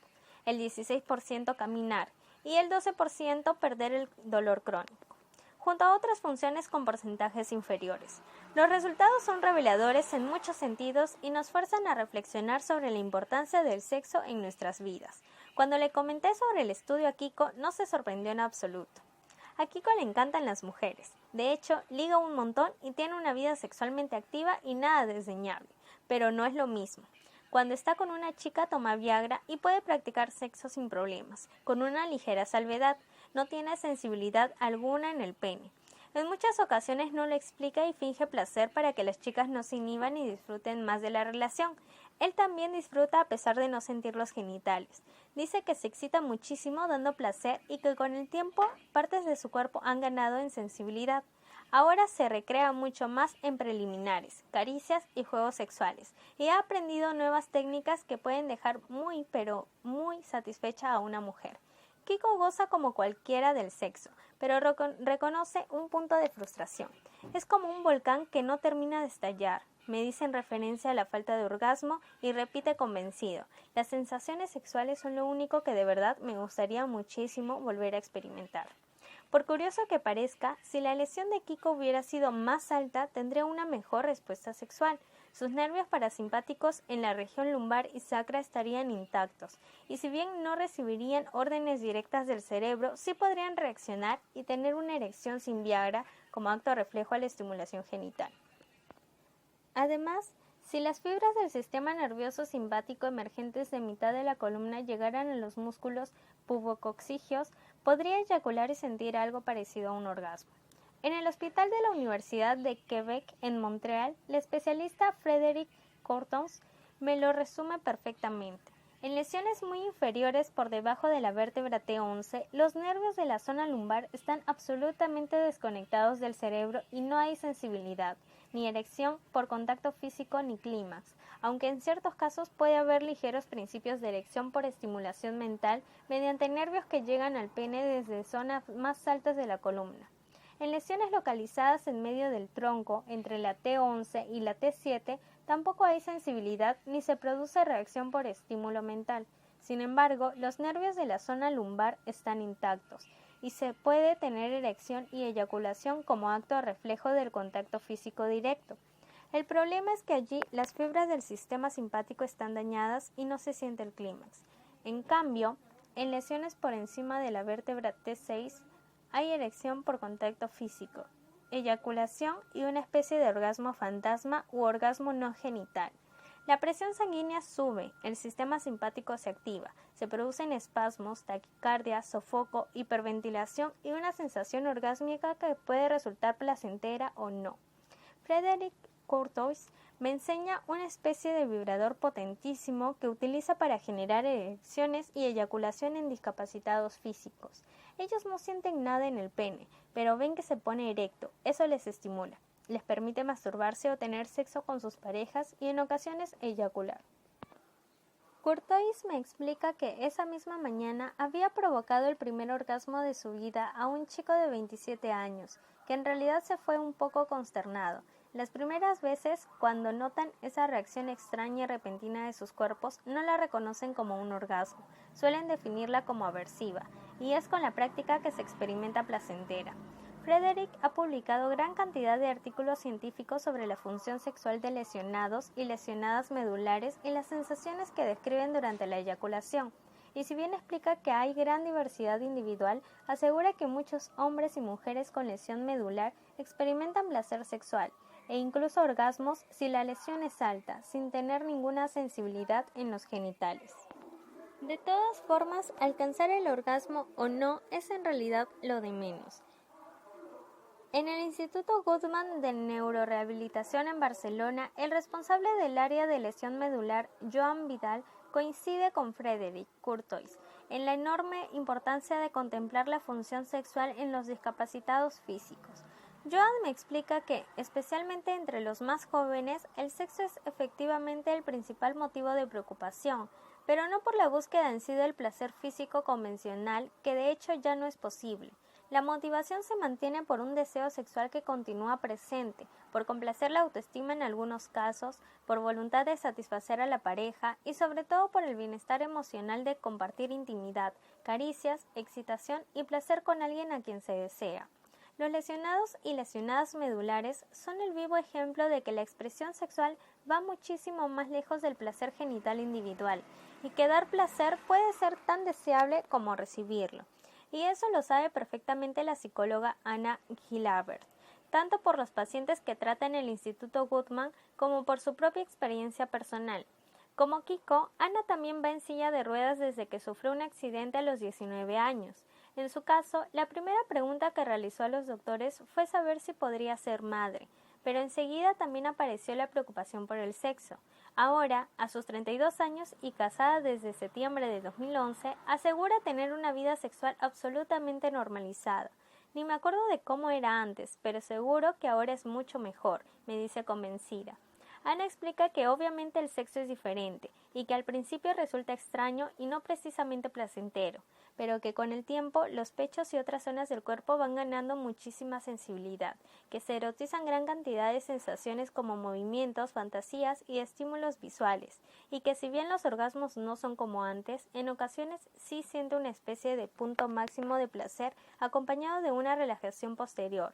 el 16% caminar y el 12% perder el dolor crónico, junto a otras funciones con porcentajes inferiores. Los resultados son reveladores en muchos sentidos y nos fuerzan a reflexionar sobre la importancia del sexo en nuestras vidas. Cuando le comenté sobre el estudio a Kiko, no se sorprendió en absoluto. A Kiko le encantan las mujeres. De hecho, liga un montón y tiene una vida sexualmente activa y nada desdeñable, pero no es lo mismo. Cuando está con una chica toma Viagra y puede practicar sexo sin problemas, con una ligera salvedad. No tiene sensibilidad alguna en el pene. En muchas ocasiones no lo explica y finge placer para que las chicas no se inhiban y disfruten más de la relación. Él también disfruta a pesar de no sentir los genitales. Dice que se excita muchísimo dando placer y que con el tiempo partes de su cuerpo han ganado en sensibilidad. Ahora se recrea mucho más en preliminares, caricias y juegos sexuales, y ha aprendido nuevas técnicas que pueden dejar muy pero muy satisfecha a una mujer. Kiko goza como cualquiera del sexo, pero reconoce un punto de frustración. Es como un volcán que no termina de estallar, me dice en referencia a la falta de orgasmo y repite convencido. Las sensaciones sexuales son lo único que de verdad me gustaría muchísimo volver a experimentar. Por curioso que parezca, si la lesión de Kiko hubiera sido más alta, tendría una mejor respuesta sexual. Sus nervios parasimpáticos en la región lumbar y sacra estarían intactos, y si bien no recibirían órdenes directas del cerebro, sí podrían reaccionar y tener una erección sin Viagra como acto reflejo a la estimulación genital. Además, si las fibras del sistema nervioso simpático emergentes de mitad de la columna llegaran a los músculos pubococcígeos, podría eyacular y sentir algo parecido a un orgasmo. En el hospital de la Universidad de Quebec en Montreal, la especialista Frédéric Courtons me lo resume perfectamente. En lesiones muy inferiores por debajo de la vértebra T11, los nervios de la zona lumbar están absolutamente desconectados del cerebro y no hay sensibilidad, ni erección por contacto físico ni clímax, aunque en ciertos casos puede haber ligeros principios de erección por estimulación mental mediante nervios que llegan al pene desde zonas más altas de la columna. En lesiones localizadas en medio del tronco, entre la T11 y la T7, tampoco hay sensibilidad ni se produce reacción por estímulo mental. Sin embargo, los nervios de la zona lumbar están intactos y se puede tener erección y eyaculación como acto reflejo del contacto físico directo. El problema es que allí las fibras del sistema simpático están dañadas y no se siente el clímax. En cambio, en lesiones por encima de la vértebra T6, hay erección por contacto físico, eyaculación y una especie de orgasmo fantasma u orgasmo no genital. La presión sanguínea sube, el sistema simpático se activa, se producen espasmos, taquicardia, sofoco, hiperventilación y una sensación orgásmica que puede resultar placentera o no. Frédéric Courtois me enseña una especie de vibrador potentísimo que utiliza para generar erecciones y eyaculación en discapacitados físicos. Ellos no sienten nada en el pene, pero ven que se pone erecto, eso les estimula. les permite masturbarse o tener sexo con sus parejas y en ocasiones eyacular. Courtois me explica que esa misma mañana había provocado el primer orgasmo de su vida a un chico de 27 años, que en realidad se fue un poco consternado. Las primeras veces, cuando notan esa reacción extraña y repentina de sus cuerpos, no la reconocen como un orgasmo, suelen definirla como aversiva, y es con la práctica que se experimenta placentera. Frederick ha publicado gran cantidad de artículos científicos sobre la función sexual de lesionados y lesionadas medulares y las sensaciones que describen durante la eyaculación. Y si bien explica que hay gran diversidad individual, asegura que muchos hombres y mujeres con lesión medular experimentan placer sexual e incluso orgasmos si la lesión es alta, sin tener ninguna sensibilidad en los genitales. De todas formas, alcanzar el orgasmo o no es en realidad lo de menos. En el Instituto Guttmann de Neurorehabilitación en Barcelona, el responsable del área de lesión medular, Joan Vidal, coincide con Frederick Courtois en la enorme importancia de contemplar la función sexual en los discapacitados físicos. Joan me explica que, especialmente entre los más jóvenes, el sexo es efectivamente el principal motivo de preocupación, pero no por la búsqueda en sí del placer físico convencional, que de hecho ya no es posible. La motivación se mantiene por un deseo sexual que continúa presente, por complacer la autoestima en algunos casos, por voluntad de satisfacer a la pareja y sobre todo por el bienestar emocional de compartir intimidad, caricias, excitación y placer con alguien a quien se desea. Los lesionados y lesionadas medulares son el vivo ejemplo de que la expresión sexual va muchísimo más lejos del placer genital individual y que dar placer puede ser tan deseable como recibirlo. Y eso lo sabe perfectamente la psicóloga Anna Gilabert, tanto por los pacientes que trata en el Instituto Guttmann como por su propia experiencia personal. Como Kiko, Ana también va en silla de ruedas desde que sufrió un accidente a los 19 años. En su caso, la primera pregunta que realizó a los doctores fue saber si podría ser madre, pero enseguida también apareció la preocupación por el sexo. Ahora, a sus 32 años y casada desde septiembre de 2011, asegura tener una vida sexual absolutamente normalizada. Ni me acuerdo de cómo era antes, pero seguro que ahora es mucho mejor, me dice convencida. Ana explica que obviamente el sexo es diferente y que al principio resulta extraño y no precisamente placentero, pero que con el tiempo los pechos y otras zonas del cuerpo van ganando muchísima sensibilidad, que se erotizan gran cantidad de sensaciones como movimientos, fantasías y estímulos visuales, y que si bien los orgasmos no son como antes, en ocasiones sí siente una especie de punto máximo de placer acompañado de una relajación posterior.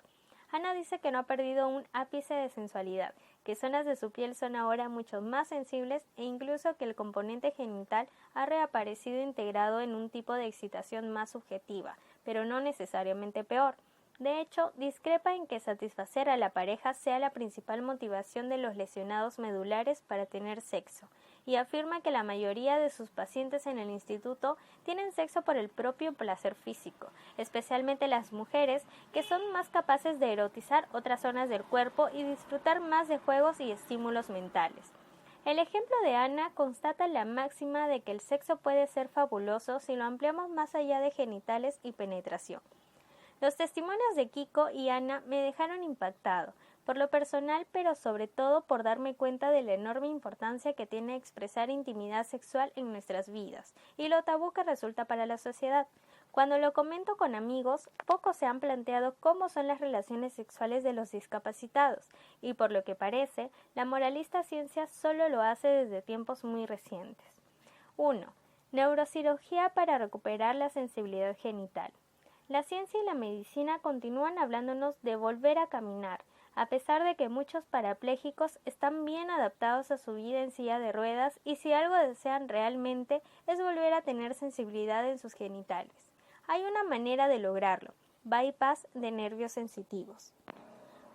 Ana dice que no ha perdido un ápice de sensualidad, que zonas de su piel son ahora mucho más sensibles e incluso que el componente genital ha reaparecido integrado en un tipo de excitación más subjetiva, pero no necesariamente peor. De hecho, discrepa en que satisfacer a la pareja sea la principal motivación de los lesionados medulares para tener sexo, y afirma que la mayoría de sus pacientes en el instituto tienen sexo por el propio placer físico, especialmente las mujeres, que son más capaces de erotizar otras zonas del cuerpo y disfrutar más de juegos y estímulos mentales. El ejemplo de Ana constata la máxima de que el sexo puede ser fabuloso si lo ampliamos más allá de genitales y penetración. Los testimonios de Kiko y Ana me dejaron impactado, por lo personal, pero sobre todo por darme cuenta de la enorme importancia que tiene expresar intimidad sexual en nuestras vidas y lo tabú que resulta para la sociedad. Cuando lo comento con amigos, pocos se han planteado cómo son las relaciones sexuales de los discapacitados, y por lo que parece, la moralista ciencia solo lo hace desde tiempos muy recientes. 1. Neurocirugía para recuperar la sensibilidad genital. La ciencia y la medicina continúan hablándonos de volver a caminar, a pesar de que muchos parapléjicos están bien adaptados a su vida en silla de ruedas y si algo desean realmente es volver a tener sensibilidad en sus genitales. Hay una manera de lograrlo, bypass de nervios sensitivos.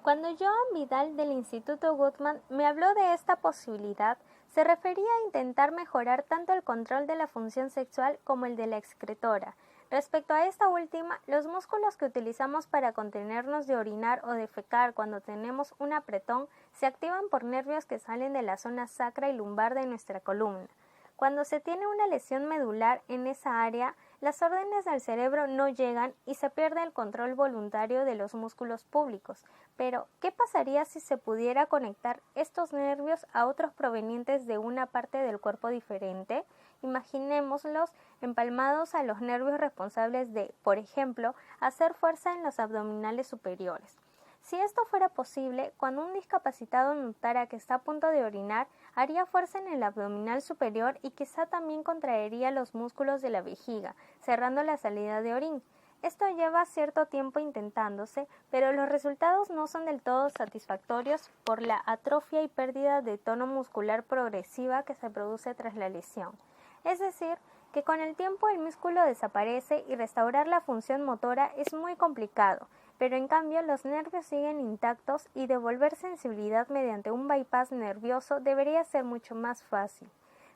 Cuando Joan Vidal del Instituto Guttmann me habló de esta posibilidad, se refería a intentar mejorar tanto el control de la función sexual como el de la excretora. Respecto a esta última, los músculos que utilizamos para contenernos de orinar o defecar cuando tenemos un apretón se activan por nervios que salen de la zona sacra y lumbar de nuestra columna. Cuando se tiene una lesión medular en esa área, las órdenes del cerebro no llegan y se pierde el control voluntario de los músculos públicos. Pero, ¿qué pasaría si se pudiera conectar estos nervios a otros provenientes de una parte del cuerpo diferente? Imaginémoslos empalmados a los nervios responsables de, por ejemplo, hacer fuerza en los abdominales superiores. Si esto fuera posible, cuando un discapacitado notara que está a punto de orinar, haría fuerza en el abdominal superior y quizá también contraería los músculos de la vejiga, cerrando la salida de orín. Esto lleva cierto tiempo intentándose, pero los resultados no son del todo satisfactorios por la atrofia y pérdida de tono muscular progresiva que se produce tras la lesión. Es decir, que con el tiempo el músculo desaparece y restaurar la función motora es muy complicado, pero en cambio los nervios siguen intactos y devolver sensibilidad mediante un bypass nervioso debería ser mucho más fácil.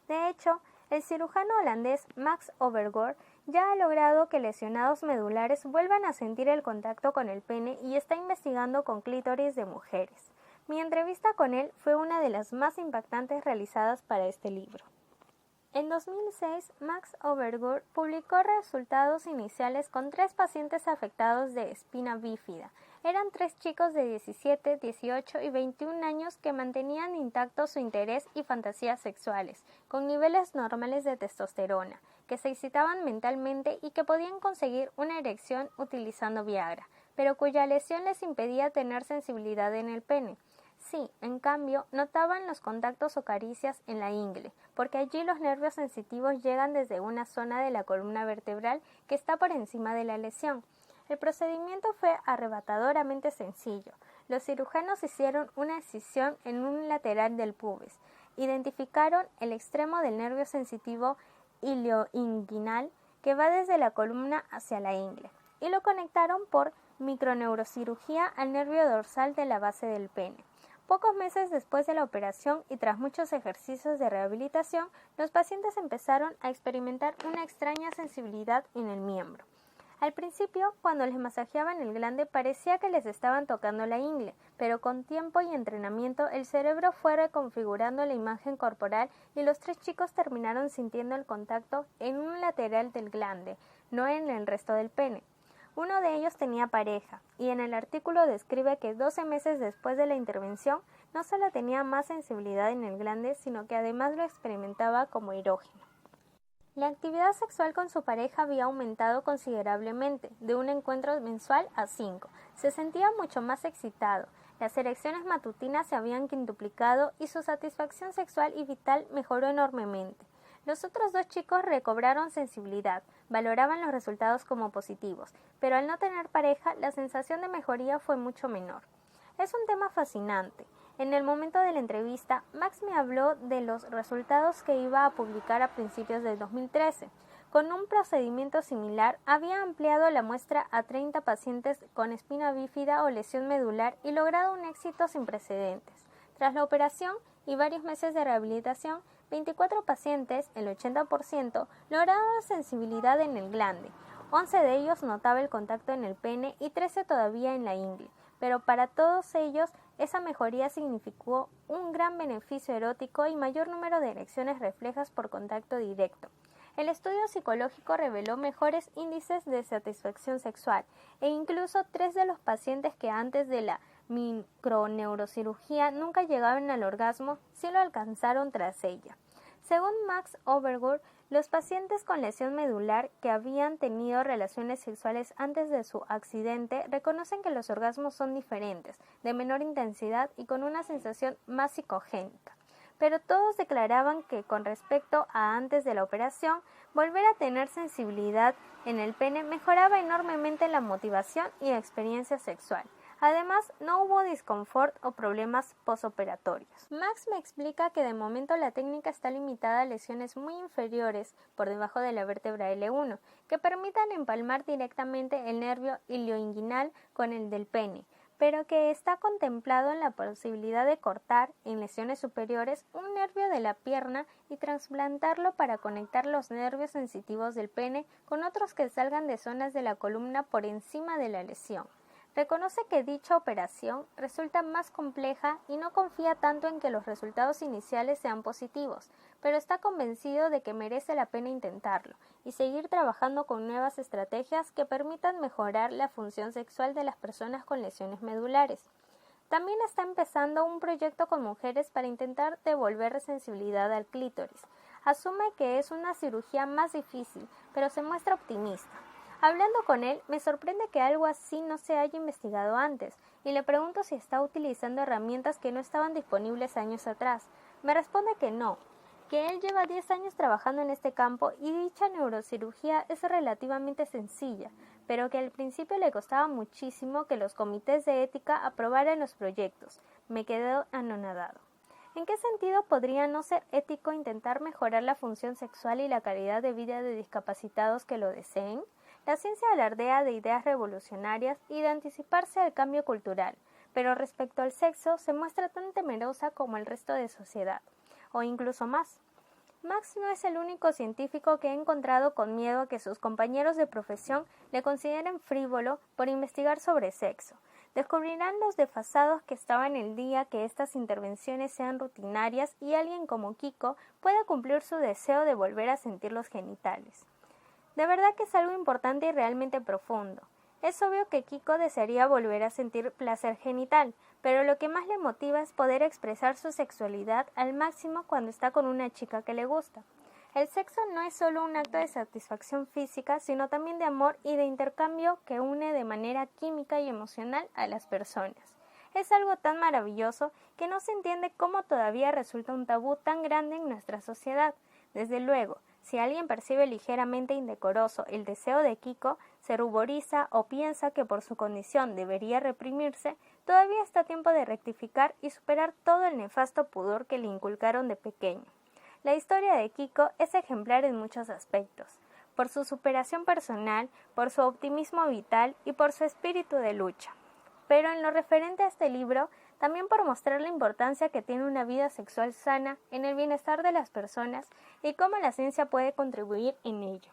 De hecho, el cirujano holandés Max Overgaard ya ha logrado que lesionados medulares vuelvan a sentir el contacto con el pene y está investigando con clítoris de mujeres. Mi entrevista con él fue una de las más impactantes realizadas para este libro. En 2006, Max Overgaard publicó resultados iniciales con 3 pacientes afectados de espina bífida. Eran 3 chicos de 17, 18 y 21 años que mantenían intacto su interés y fantasías sexuales, con niveles normales de testosterona, que se excitaban mentalmente y que podían conseguir una erección utilizando Viagra, pero cuya lesión les impedía tener sensibilidad en el pene. Sí, en cambio, notaban los contactos o caricias en la ingle, porque allí los nervios sensitivos llegan desde una zona de la columna vertebral que está por encima de la lesión. El procedimiento fue arrebatadoramente sencillo. Los cirujanos hicieron una excisión en un lateral del pubis, identificaron el extremo del nervio sensitivo ilioinguinal que va desde la columna hacia la ingle, y lo conectaron por microneurocirugía al nervio dorsal de la base del pene. Pocos meses después de la operación y tras muchos ejercicios de rehabilitación, los pacientes empezaron a experimentar una extraña sensibilidad en el miembro. Al principio, cuando les masajeaban el glande, parecía que les estaban tocando la ingle, pero con tiempo y entrenamiento el cerebro fue reconfigurando la imagen corporal y los 3 chicos terminaron sintiendo el contacto en un lateral del glande, no en el resto del pene. Uno de ellos tenía pareja, y en el artículo describe que 12 meses después de la intervención no solo tenía más sensibilidad en el glande, sino que además lo experimentaba como erógeno. La actividad sexual con su pareja había aumentado considerablemente, de un encuentro mensual a 5. Se sentía mucho más excitado, las erecciones matutinas se habían quintuplicado y su satisfacción sexual y vital mejoró enormemente. Los otros 2 chicos recobraron sensibilidad, valoraban los resultados como positivos, pero al no tener pareja, la sensación de mejoría fue mucho menor. Es un tema fascinante. En el momento de la entrevista, Max me habló de los resultados que iba a publicar a principios de 2013. Con un procedimiento similar, había ampliado la muestra a 30 pacientes con espina bífida o lesión medular y logrado un éxito sin precedentes. Tras la operación y varios meses de rehabilitación, 24 pacientes, el 80%, lograban sensibilidad en el glande. 11 de ellos notaba el contacto en el pene y 13 todavía en la ingle, pero para todos ellos esa mejoría significó un gran beneficio erótico y mayor número de erecciones reflejas por contacto directo. El estudio psicológico reveló mejores índices de satisfacción sexual e incluso 3 de los pacientes que antes de la microneurocirugía nunca llegaban al orgasmo sí lo alcanzaron tras ella. Según Max Overgaard, los pacientes con lesión medular que habían tenido relaciones sexuales antes de su accidente reconocen que los orgasmos son diferentes, de menor intensidad y con una sensación más psicogénica. Pero todos declaraban que con respecto a antes de la operación, volver a tener sensibilidad en el pene mejoraba enormemente la motivación y la experiencia sexual. Además, no hubo disconfort o problemas posoperatorios. Max me explica que de momento la técnica está limitada a lesiones muy inferiores por debajo de la vértebra L1, que permitan empalmar directamente el nervio ilioinguinal con el del pene, pero que está contemplado en la posibilidad de cortar, en lesiones superiores, un nervio de la pierna y trasplantarlo para conectar los nervios sensitivos del pene con otros que salgan de zonas de la columna por encima de la lesión. Reconoce que dicha operación resulta más compleja y no confía tanto en que los resultados iniciales sean positivos, pero está convencido de que merece la pena intentarlo y seguir trabajando con nuevas estrategias que permitan mejorar la función sexual de las personas con lesiones medulares. También está empezando un proyecto con mujeres para intentar devolver sensibilidad al clítoris. Asume que es una cirugía más difícil, pero se muestra optimista. Hablando con él, me sorprende que algo así no se haya investigado antes, y le pregunto si está utilizando herramientas que no estaban disponibles años atrás. Me responde que no, que él lleva 10 años trabajando en este campo y dicha neurocirugía es relativamente sencilla, pero que al principio le costaba muchísimo que los comités de ética aprobaran los proyectos. Me quedé anonadado. ¿En qué sentido podría no ser ético intentar mejorar la función sexual y la calidad de vida de discapacitados que lo deseen? La ciencia alardea de ideas revolucionarias y de anticiparse al cambio cultural, pero respecto al sexo se muestra tan temerosa como el resto de sociedad, o incluso más. Max no es el único científico que ha encontrado con miedo a que sus compañeros de profesión le consideren frívolo por investigar sobre sexo. Descubrirán los desfasados que estaban el día que estas intervenciones sean rutinarias y alguien como Kiko pueda cumplir su deseo de volver a sentir los genitales. De verdad que es algo importante y realmente profundo. Es obvio que Kiko desearía volver a sentir placer genital, pero lo que más le motiva es poder expresar su sexualidad al máximo cuando está con una chica que le gusta. El sexo no es solo un acto de satisfacción física, sino también de amor y de intercambio que une de manera química y emocional a las personas. Es algo tan maravilloso que no se entiende cómo todavía resulta un tabú tan grande en nuestra sociedad. Desde luego, si alguien percibe ligeramente indecoroso el deseo de Kiko, se ruboriza o piensa que por su condición debería reprimirse, todavía está a tiempo de rectificar y superar todo el nefasto pudor que le inculcaron de pequeño. La historia de Kiko es ejemplar en muchos aspectos, por su superación personal, por su optimismo vital y por su espíritu de lucha. Pero en lo referente a este libro, también por mostrar la importancia que tiene una vida sexual sana en el bienestar de las personas y cómo la ciencia puede contribuir en ello.